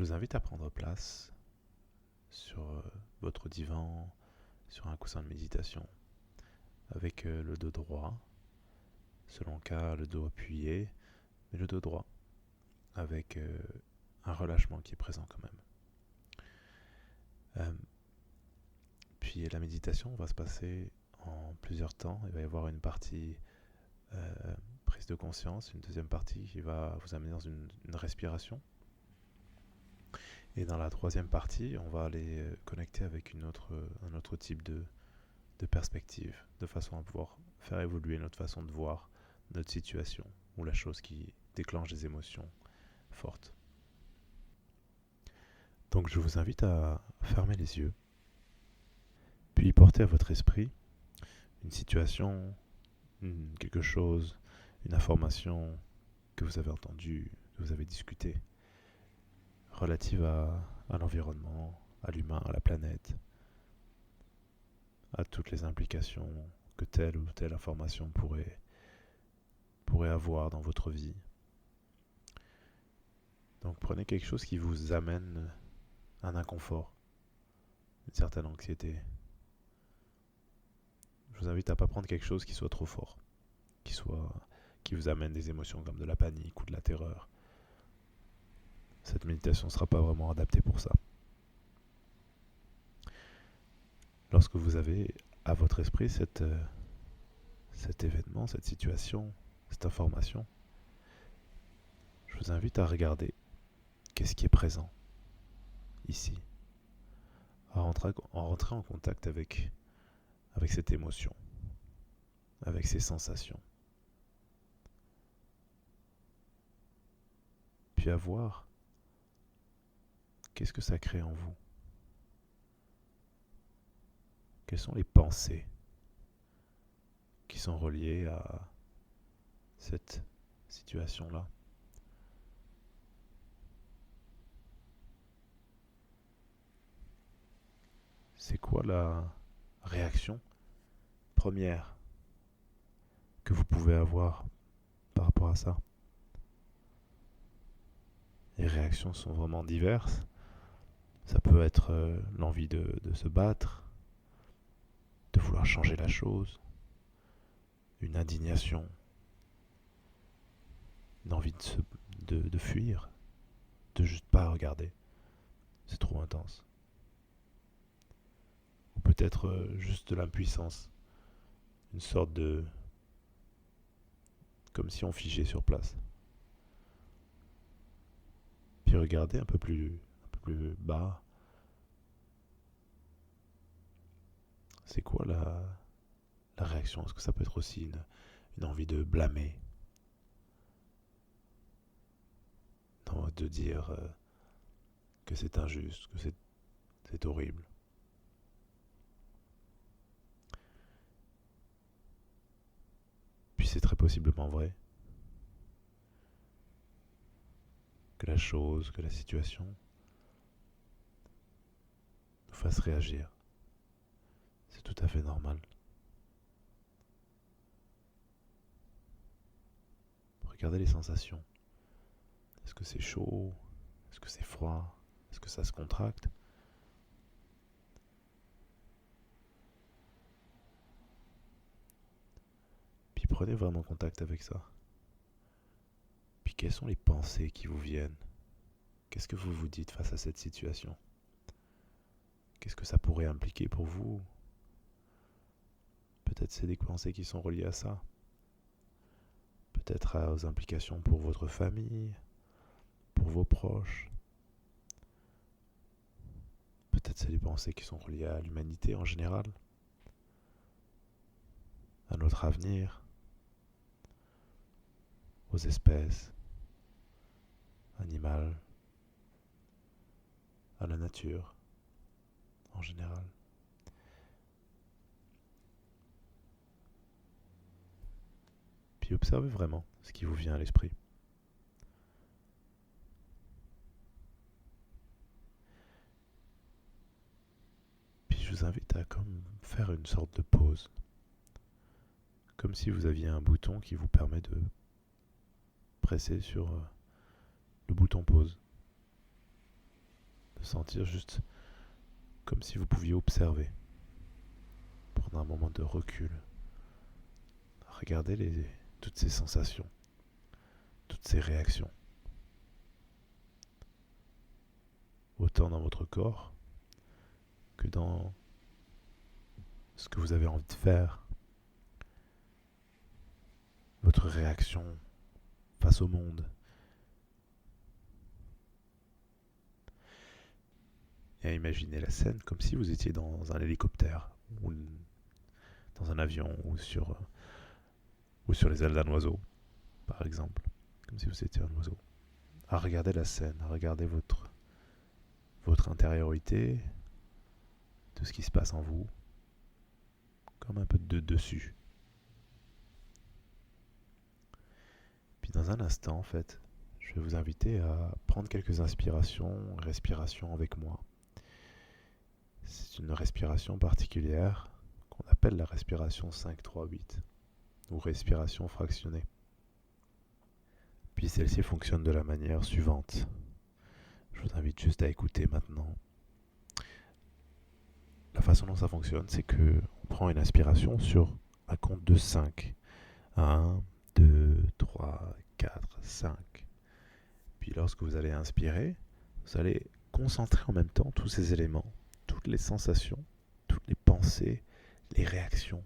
Je vous invite à prendre place sur votre divan, sur un coussin de méditation, avec le dos droit, selon le cas le dos appuyé, mais le dos droit, avec un relâchement qui est présent quand même. Puis la méditation va se passer en plusieurs temps. Il va y avoir une partie prise de conscience, une deuxième partie qui va vous amener dans une respiration. Et dans la troisième partie, on va aller connecter avec un autre type de perspective, de façon à pouvoir faire évoluer notre façon de voir notre situation ou la chose qui déclenche des émotions fortes. Donc je vous invite à fermer les yeux, puis porter à votre esprit une situation, quelque chose, une information que vous avez entendue, que vous avez discutée, relative à l'environnement, à l'humain, à la planète, à toutes les implications que telle ou telle information pourrait avoir dans votre vie. Donc prenez quelque chose qui vous amène un inconfort, une certaine anxiété. Je vous invite à ne pas prendre quelque chose qui soit trop fort, qui vous amène des émotions comme de la panique ou de la terreur. Cette méditation ne sera pas vraiment adaptée pour ça. Lorsque vous avez à votre esprit cet événement, cette situation, cette information, je vous invite à regarder qu'est-ce qui est présent ici, à rentrer en contact avec cette émotion, avec ces sensations. Puis à voir qu'est-ce que ça crée en vous. Quelles sont les pensées qui sont reliées à cette situation-là? C'est quoi la réaction première que vous pouvez avoir par rapport à ça? Les réactions sont vraiment diverses. Ça peut être l'envie de se battre, de vouloir changer la chose, une indignation, une envie de fuir, de juste pas regarder. C'est trop intense. Ou peut-être juste de l'impuissance, une sorte de... comme si on figeait sur place. Puis regardez un peu plus bas. C'est quoi la réaction? Est-ce que ça peut être aussi une envie de blâmer, de dire que c'est injuste, que c'est horrible? Puis c'est très possiblement vrai que la chose, que la situation nous fasse réagir. C'est tout à fait normal. Regardez les sensations. Est-ce que c'est chaud? Est-ce que c'est froid? Est-ce que ça se contracte? Puis prenez vraiment contact avec ça. Puis quelles sont les pensées qui vous viennent? Qu'est-ce que vous vous dites face à cette situation? Qu'est-ce que ça pourrait impliquer pour vous? Peut-être c'est des pensées qui sont reliées à ça. Peut-être aux implications pour votre famille, pour vos proches. Peut-être c'est des pensées qui sont reliées à l'humanité en général, à notre avenir, aux espèces animales, à la nature en général. Puis observez vraiment ce qui vous vient à l'esprit. Puis je vous invite à comme faire une sorte de pause, comme si vous aviez un bouton qui vous permet de presser sur le bouton pause. de sentir juste comme si vous pouviez observer, prendre un moment de recul, regarder toutes ces sensations, toutes ces réactions, autant dans votre corps que dans ce que vous avez envie de faire, votre réaction face au monde. Et à imaginer la scène comme si vous étiez dans un hélicoptère ou dans un avion ou sur les ailes d'un oiseau, par exemple, comme si vous étiez un oiseau. À regarder la scène, à regarder votre intériorité, tout ce qui se passe en vous, comme un peu de dessus. Puis dans un instant, en fait, je vais vous inviter à prendre quelques inspirations, respirations avec moi. C'est une respiration particulière qu'on appelle la respiration 5-3-8 ou respiration fractionnée. Puis celle-ci fonctionne de la manière suivante. Je vous invite juste à écouter maintenant. La façon dont ça fonctionne, c'est que on prend une inspiration sur un compte de 5. 1, 2, 3, 4, 5. Puis lorsque vous allez inspirer, vous allez concentrer en même temps tous ces éléments, toutes les sensations, toutes les pensées, les réactions,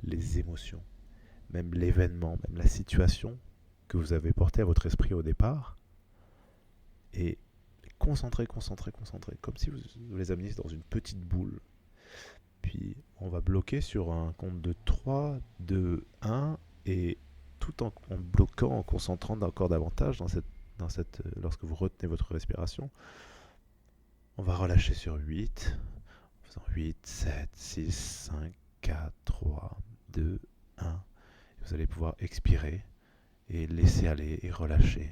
les émotions, même l'événement, même la situation que vous avez portée à votre esprit au départ, et concentrer, comme si vous les ameniez dans une petite boule. Puis on va bloquer sur un compte de 3, 2, 1, et tout en bloquant, en concentrant encore davantage lorsque vous retenez votre respiration, on va relâcher sur 8, en faisant 8, 7, 6, 5, 4, 3, 2, 1. Vous allez pouvoir expirer et laisser aller et relâcher.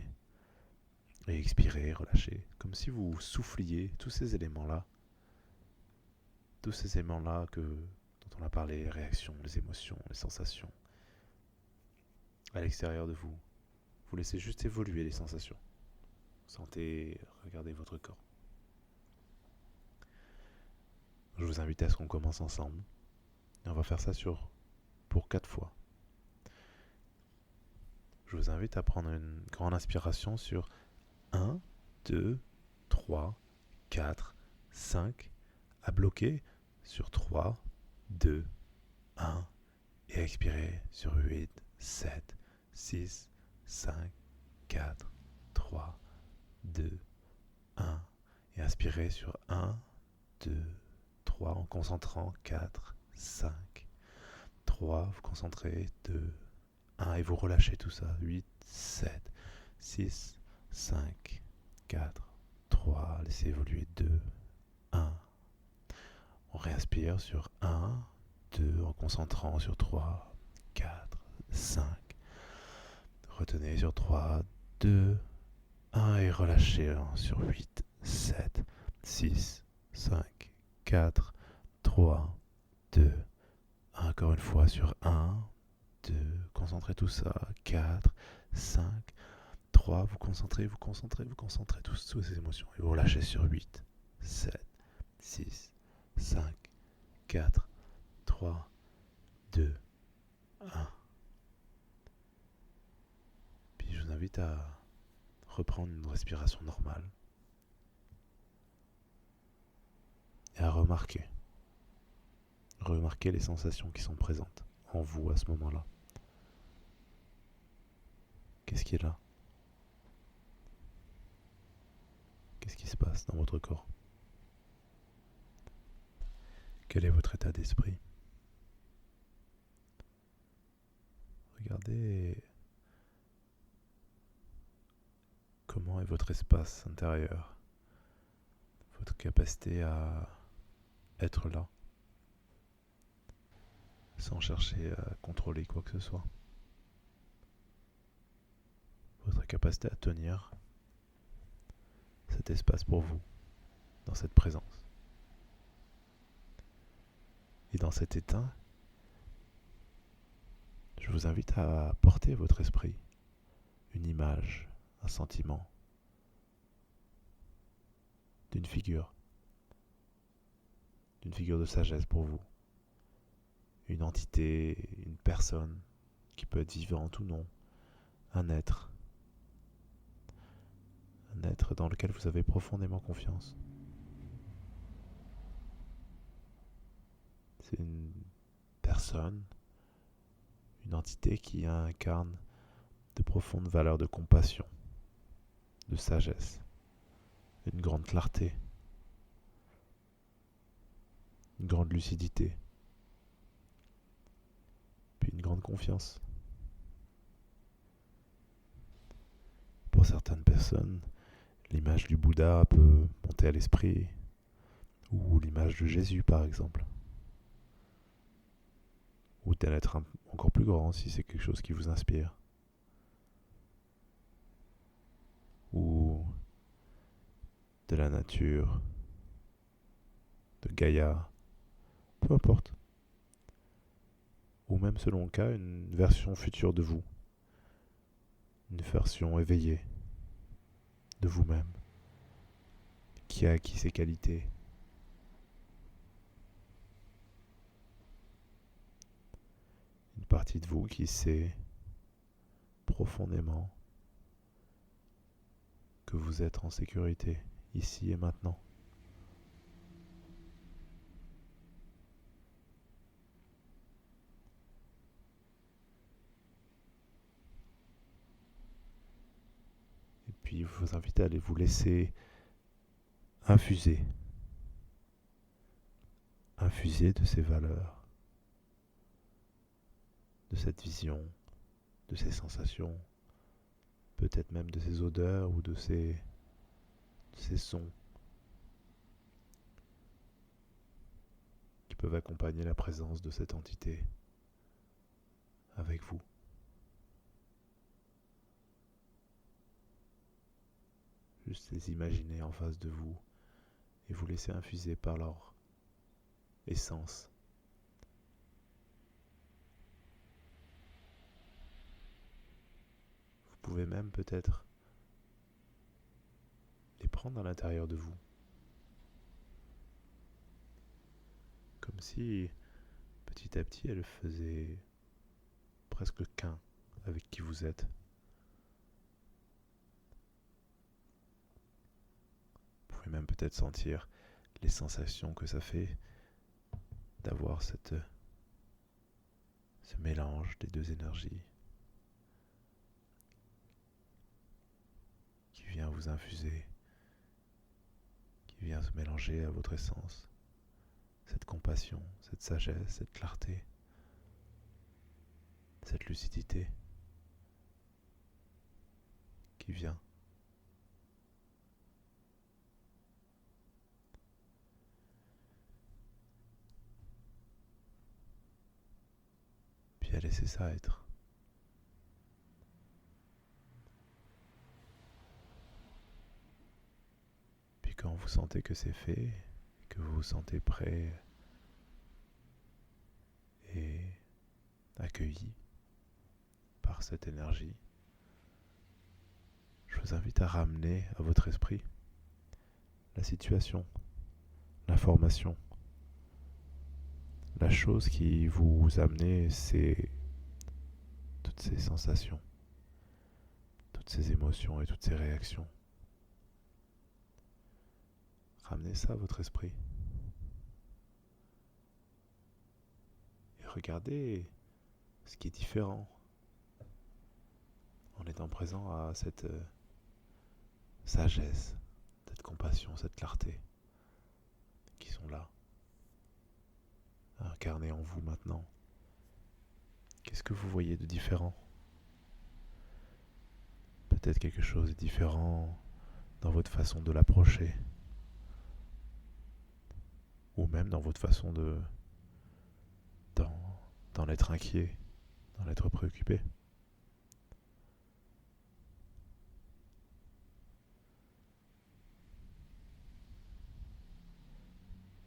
Et expirer, relâcher. Comme si vous souffliez tous ces éléments-là dont on a parlé, les réactions, les émotions, les sensations, à l'extérieur de vous. Vous laissez juste évoluer les sensations. Sentez, regardez votre corps. Je vous invite à ce qu'on commence ensemble. Et on va faire ça pour 4 fois. Je vous invite à prendre une grande inspiration sur 1, 2, 3, 4, 5, à bloquer sur 3, 2, 1, et expirer sur 8, 7, 6, 5, 4, 3, 2, 1, et inspirer sur 1, 2, 3, en concentrant 4, 5, 3, vous concentrez 2, 1, et vous relâchez tout ça, 8, 7, 6, 5, 4, 3, laissez évoluer 2, 1. On réinspire sur 1, 2, en concentrant sur 3, 4, 5. Retenez sur 3, 2, 1 et relâchez sur 8, 7, 6, 5, 4, 3, 2, 1. Encore une fois sur 1, 2, concentrez tout ça, 4, 5, 3, vous concentrez tous ces émotions et vous relâchez sur 8, 7, 6, 5, 4, 3, 2, 1. Puis je vous invite à reprendre une respiration normale et à remarquer les sensations qui sont présentes en vous à ce moment-là. Qu'est-ce qui est là? Qu'est-ce qui se passe dans votre corps? Quel est votre état d'esprit? Regardez comment est votre espace intérieur, votre capacité à être là, sans chercher à contrôler quoi que ce soit. Votre capacité à tenir cet espace pour vous, dans cette présence. Et dans cet état, je vous invite à porter votre esprit, une image, un sentiment, d'une figure de sagesse pour vous. Une entité, une personne qui peut être vivante ou non, un être dans lequel vous avez profondément confiance. C'est une personne, une entité qui incarne de profondes valeurs de compassion, de sagesse, une grande clarté, une grande lucidité, puis une grande confiance. Pour certaines personnes, l'image du Bouddha peut monter à l'esprit, ou l'image de Jésus par exemple, ou d'un être encore plus grand si c'est quelque chose qui vous inspire, ou de la nature, de Gaïa, peu importe. Ou même selon le cas, une version future de vous, une version éveillée de vous-même, qui a acquis ses qualités. Une partie de vous qui sait profondément que vous êtes en sécurité, ici et maintenant. Et puis, je vous invite à aller vous laisser infuser de ces valeurs, de cette vision, de ces sensations, peut-être même de ces odeurs ou de ces sons qui peuvent accompagner la présence de cette entité avec vous. Juste les imaginer en face de vous et vous laisser infuser par leur essence. Vous pouvez même peut-être les prendre à l'intérieur de vous. Comme si petit à petit elles faisaient presque qu'un avec qui vous êtes. Vous pouvez même peut-être sentir les sensations que ça fait d'avoir ce mélange des deux énergies qui vient vous infuser, qui vient se mélanger à votre essence. Cette compassion, cette sagesse, cette clarté, cette lucidité qui vient. Puis à laisser ça être. Puis quand vous sentez que c'est fait, que vous vous sentez prêt et accueilli par cette énergie, je vous invite à ramener à votre esprit la situation, l'information, la chose qui vous amenait toutes ces sensations, toutes ces émotions et toutes ces réactions. Ramenez ça à votre esprit. Et regardez ce qui est différent en étant présent à cette sagesse, cette compassion, cette clarté qui sont là, incarnées en vous maintenant. Qu'est-ce que vous voyez de différent ? Peut-être quelque chose de différent dans votre façon de l'approcher, ou même dans votre façon d'en être inquiet, d'en être préoccupé.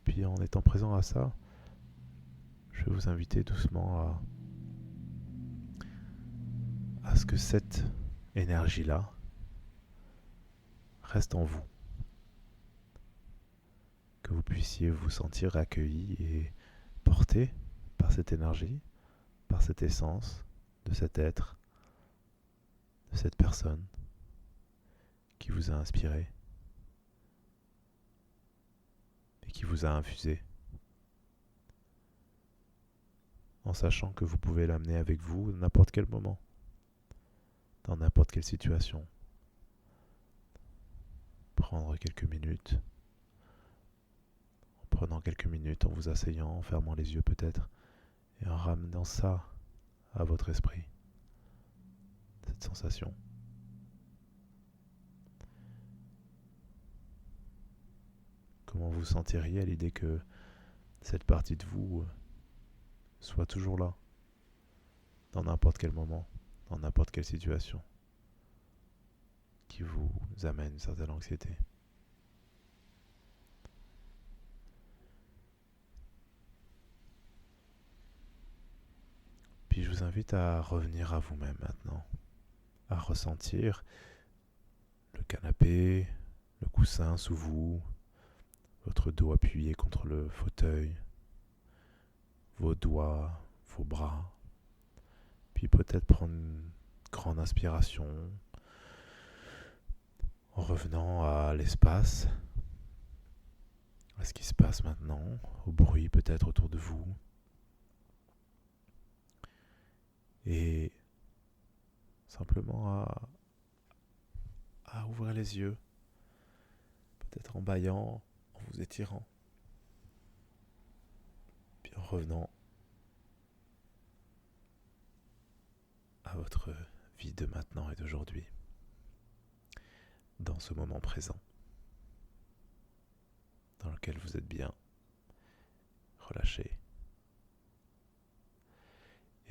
Puis en étant présent à ça, je vais vous inviter doucement à ce que cette énergie-là reste en vous. que vous puissiez vous sentir accueilli et porté par cette énergie, par cette essence de cet être, de cette personne qui vous a inspiré et qui vous a infusé, en sachant que vous pouvez l'amener avec vous à n'importe quel moment, dans n'importe quelle situation. Prendre quelques minutes, en prenant quelques minutes, en vous asseyant, en fermant les yeux peut-être, et en ramenant ça à votre esprit, cette sensation. Comment vous sentiriez à l'idée que cette partie de vous soit toujours là, dans n'importe quel moment, dans n'importe quelle situation, qui vous amène une certaine anxiété. Puis je vous invite à revenir à vous-même maintenant, à ressentir le canapé, le coussin sous vous, votre dos appuyé contre le fauteuil, vos doigts, vos bras. Puis peut-être prendre une grande inspiration en revenant à l'espace, à ce qui se passe maintenant, au bruit peut-être autour de vous. Et simplement à ouvrir les yeux, peut-être en bâillant, en vous étirant, puis en revenant à votre vie de maintenant et d'aujourd'hui, dans ce moment présent, dans lequel vous êtes bien, relâché.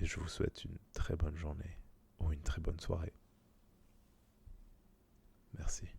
Et je vous souhaite une très bonne journée ou une très bonne soirée. Merci.